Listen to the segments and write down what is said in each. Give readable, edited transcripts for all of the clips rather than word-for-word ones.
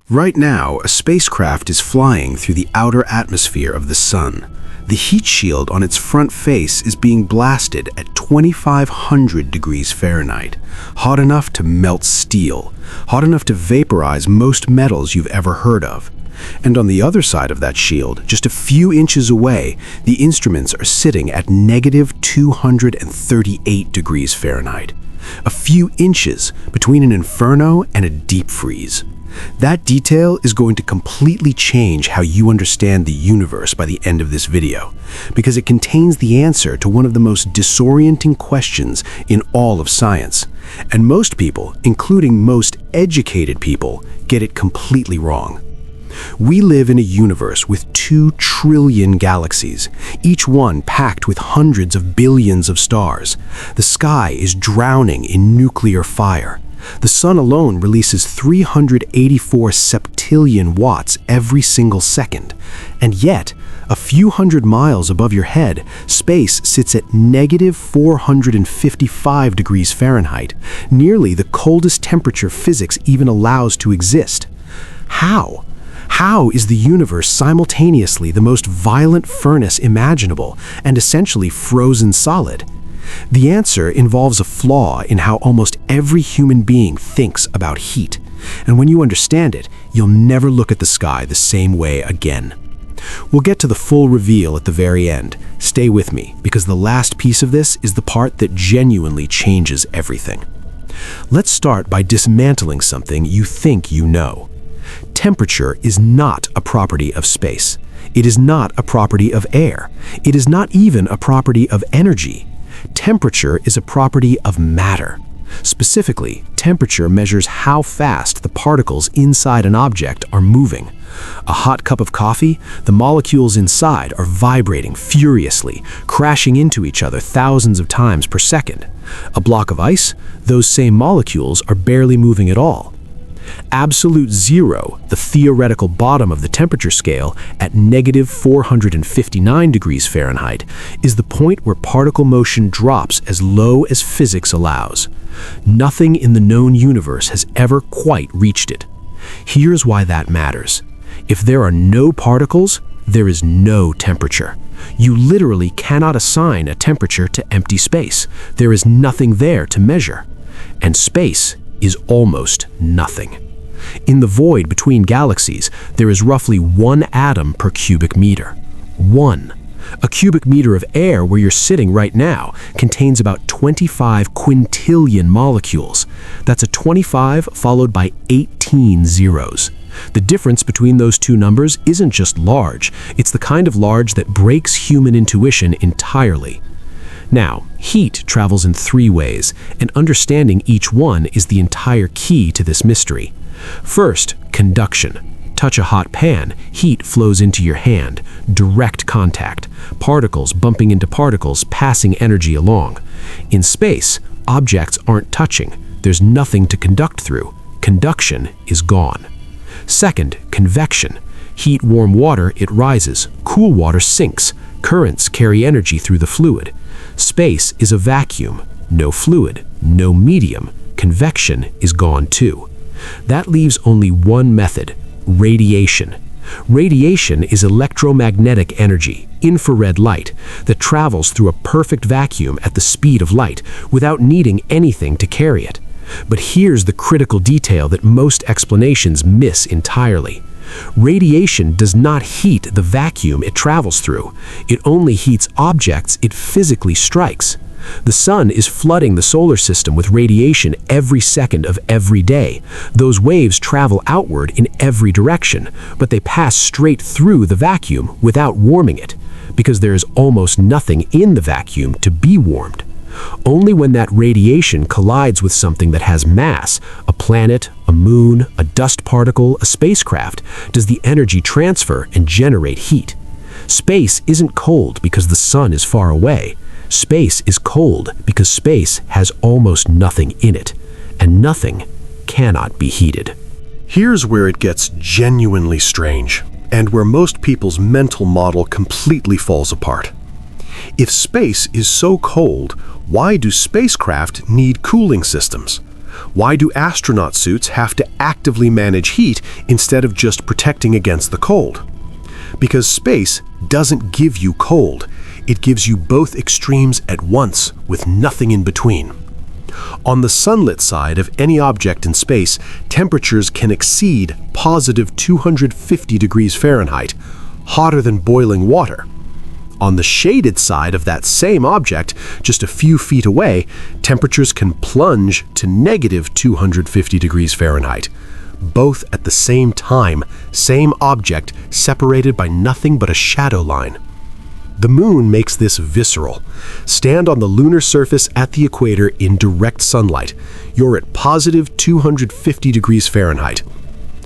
Right now, a spacecraft is flying through the outer atmosphere of the Sun. The heat shield on its front face is being blasted at 2,500 degrees Fahrenheit, hot enough to melt steel, hot enough to vaporize most metals you've ever heard of. And on the other side of that shield, just a few inches away, the instruments are sitting at negative 238 degrees Fahrenheit. A few inches between an inferno and a deep freeze. That detail is going to completely change how you understand the universe by the end of this video, because it contains the answer to one of the most disorienting questions in all of science. And most people, including most educated people, get it completely wrong. We live in a universe with 2 trillion galaxies, each one packed with hundreds of billions of stars. The sky is drowning in nuclear fire. The Sun alone releases 384 septillion watts every single second. And yet, a few hundred miles above your head, space sits at negative 455 degrees Fahrenheit, nearly the coldest temperature physics even allows to exist. How? How is the universe simultaneously the most violent furnace imaginable and essentially frozen solid? The answer involves a flaw in how almost every human being thinks about heat. And when you understand it, you'll never look at the sky the same way again. We'll get to the full reveal at the very end. Stay with me, because the last piece of this is the part that genuinely changes everything. Let's start by dismantling something you think you know. Temperature is not a property of space. It is not a property of air. It is not even a property of energy. Temperature is a property of matter. Specifically, temperature measures how fast the particles inside an object are moving. A hot cup of coffee, the molecules inside are vibrating furiously, crashing into each other thousands of times per second. A block of ice, those same molecules are barely moving at all. Absolute zero, the theoretical bottom of the temperature scale at negative 459 degrees Fahrenheit, is the point where particle motion drops as low as physics allows. Nothing in the known universe has ever quite reached it. Here's why that matters. If there are no particles, there is no temperature. You literally cannot assign a temperature to empty space. There is nothing there to measure. And space is almost nothing. In the void between galaxies, there is roughly 1 atom per cubic meter. 1. A cubic meter of air where you're sitting right now contains about 25 quintillion molecules. That's a 25 followed by 18 zeros. The difference between those two numbers isn't just large, it's the kind of large that breaks human intuition entirely. Now, heat travels in 3 ways, and understanding each one is the entire key to this mystery. First, conduction. Touch a hot pan, heat flows into your hand, direct contact, particles bumping into particles, passing energy along. In space, objects aren't touching, there's nothing to conduct through. Conduction is gone. Second, convection. Heat warm water, it rises, cool water sinks, currents carry energy through the fluid. Space is a vacuum, no fluid, no medium. Convection is gone too. That leaves only one method: radiation. Radiation is electromagnetic energy, infrared light, that travels through a perfect vacuum at the speed of light without needing anything to carry it. But here's the critical detail that most explanations miss entirely. Radiation does not heat the vacuum it travels through. It only heats objects it physically strikes. The sun is flooding the solar system with radiation every second of every day. Those waves travel outward in every direction, but they pass straight through the vacuum without warming it, because there is almost nothing in the vacuum to be warmed. Only when that radiation collides with something that has mass, a planet, a moon, a dust particle, a spacecraft, does the energy transfer and generate heat. Space isn't cold because the sun is far away. Space is cold because space has almost nothing in it, and nothing cannot be heated. Here's where it gets genuinely strange, and where most people's mental model completely falls apart. If space is so cold, why do spacecraft need cooling systems? Why do astronaut suits have to actively manage heat instead of just protecting against the cold? Because space doesn't give you cold. It gives you both extremes at once, with nothing in between. On the sunlit side of any object in space, temperatures can exceed positive 250 degrees Fahrenheit, hotter than boiling water. On the shaded side of that same object, just a few feet away, temperatures can plunge to negative 250 degrees Fahrenheit. Both at the same time, same object, separated by nothing but a shadow line. The moon makes this visceral. Stand on the lunar surface at the equator in direct sunlight. You're at positive 250 degrees Fahrenheit.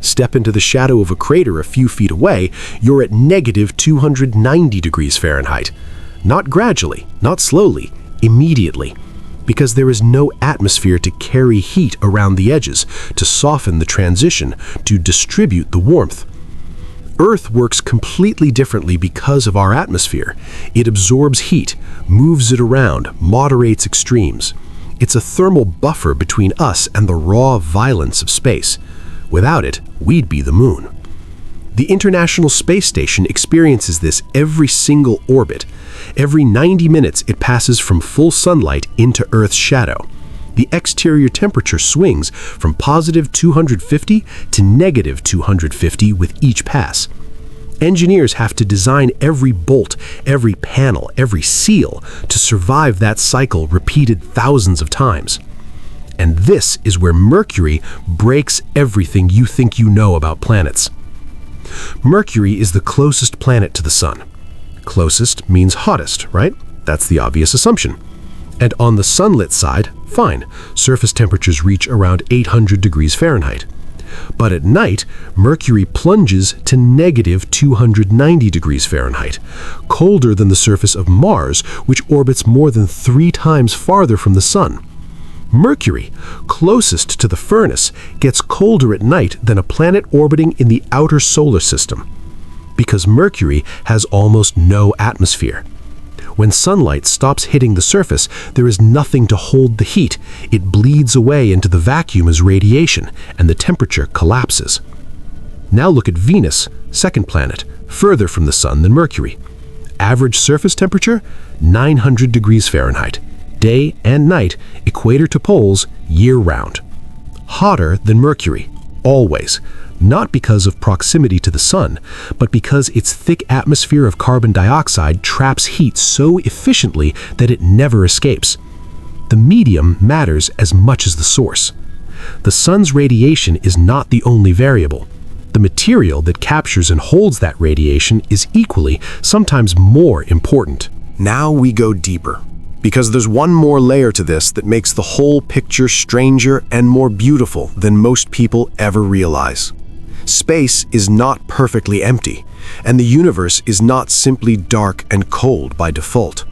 Step into the shadow of a crater a few feet away, you're at negative 290 degrees Fahrenheit. Not gradually, not slowly, immediately. Because there is no atmosphere to carry heat around the edges, to soften the transition, to distribute the warmth. Earth works completely differently because of our atmosphere. It absorbs heat, moves it around, moderates extremes. It's a thermal buffer between us and the raw violence of space. Without it, we'd be the moon. The International Space Station experiences this every single orbit. Every 90 minutes, it passes from full sunlight into Earth's shadow. The exterior temperature swings from positive 250 to negative 250 with each pass. Engineers have to design every bolt, every panel, every seal to survive that cycle repeated thousands of times. And this is where Mercury breaks everything you think you know about planets. Mercury is the closest planet to the Sun. Closest means hottest, right? That's the obvious assumption. And on the sunlit side, fine, surface temperatures reach around 800 degrees Fahrenheit. But at night, Mercury plunges to negative 290 degrees Fahrenheit, colder than the surface of Mars, which orbits more than 3 times farther from the Sun. Mercury, closest to the furnace, gets colder at night than a planet orbiting in the outer solar system, because Mercury has almost no atmosphere. When sunlight stops hitting the surface, there is nothing to hold the heat. It bleeds away into the vacuum as radiation, and the temperature collapses. Now look at Venus, second planet, further from the Sun than Mercury. Average surface temperature, 900 degrees Fahrenheit. Day and night, equator to poles, year-round. Hotter than Mercury, always. Not because of proximity to the Sun, but because its thick atmosphere of carbon dioxide traps heat so efficiently that it never escapes. The medium matters as much as the source. The Sun's radiation is not the only variable. The material that captures and holds that radiation is equally, sometimes more important. Now we go deeper, because there's one more layer to this that makes the whole picture stranger and more beautiful than most people ever realize. Space is not perfectly empty, and the universe is not simply dark and cold by default.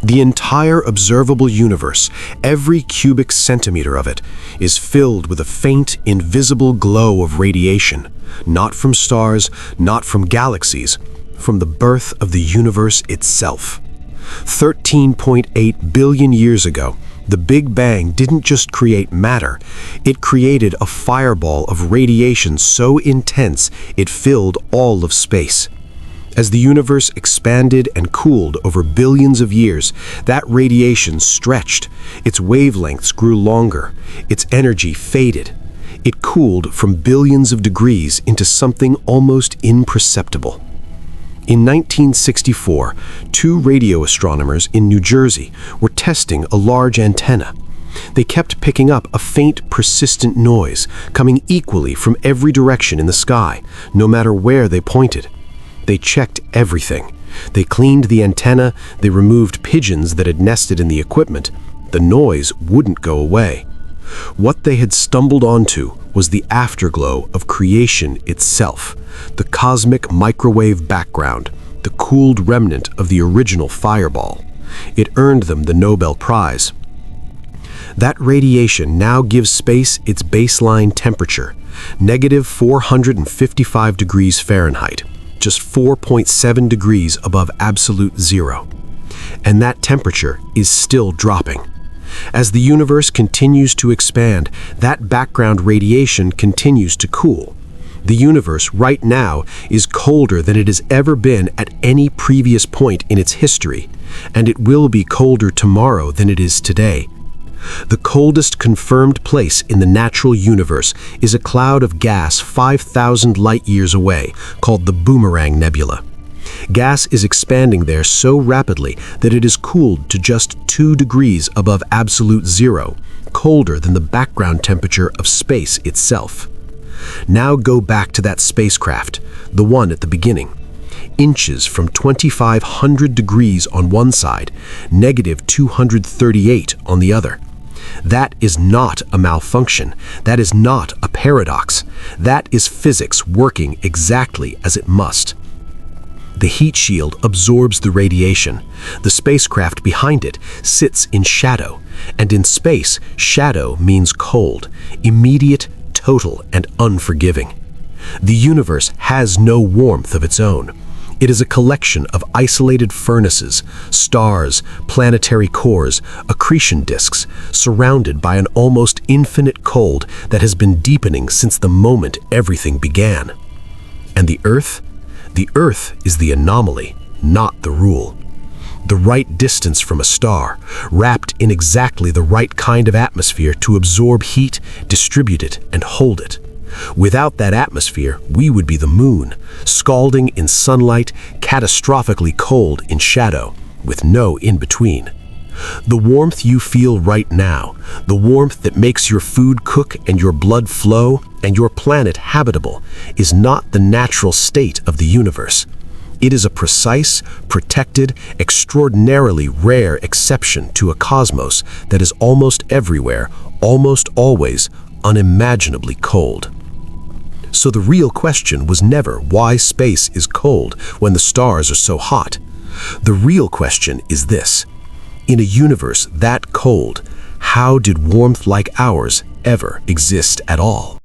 The entire observable universe, every cubic centimeter of it, is filled with a faint, invisible glow of radiation, not from stars, not from galaxies, from the birth of the universe itself. 13.8 billion years ago, the Big Bang didn't just create matter, it created a fireball of radiation so intense it filled all of space. As the universe expanded and cooled over billions of years, that radiation stretched, its wavelengths grew longer, its energy faded. It cooled from billions of degrees into something almost imperceptible. In 1964, 2 radio astronomers in New Jersey were testing a large antenna. They kept picking up a faint, persistent noise, coming equally from every direction in the sky, no matter where they pointed. They checked everything. They cleaned the antenna, they removed pigeons that had nested in the equipment. The noise wouldn't go away. What they had stumbled onto was the afterglow of creation itself, the cosmic microwave background, the cooled remnant of the original fireball. It earned them the Nobel Prize. That radiation now gives space its baseline temperature, negative 455 degrees Fahrenheit, just 4.7 degrees above absolute zero. And that temperature is still dropping. As the universe continues to expand, that background radiation continues to cool. The universe right now is colder than it has ever been at any previous point in its history, and it will be colder tomorrow than it is today. The coldest confirmed place in the natural universe is a cloud of gas 5,000 light-years away, called the Boomerang Nebula. Gas is expanding there so rapidly that it is cooled to just 2 degrees above absolute zero, colder than the background temperature of space itself. Now go back to that spacecraft, the one at the beginning. Inches from 2,500 degrees on one side, negative 238 on the other. That is not a malfunction. That is not a paradox. That is physics working exactly as it must. The heat shield absorbs the radiation. The spacecraft behind it sits in shadow, and in space, shadow means cold, immediate, total, and unforgiving. The universe has no warmth of its own. It is a collection of isolated furnaces, stars, planetary cores, accretion disks, surrounded by an almost infinite cold that has been deepening since the moment everything began. And the Earth? The Earth is the anomaly, not the rule. The right distance from a star, wrapped in exactly the right kind of atmosphere to absorb heat, distribute it, and hold it. Without that atmosphere, we would be the moon, scalding in sunlight, catastrophically cold in shadow, with no in-between. The warmth you feel right now, the warmth that makes your food cook and your blood flow and your planet habitable, is not the natural state of the universe. It is a precise, protected, extraordinarily rare exception to a cosmos that is almost everywhere, almost always, unimaginably cold. So the real question was never why space is cold when the stars are so hot. The real question is this: in a universe that cold, how did warmth like ours ever exist at all?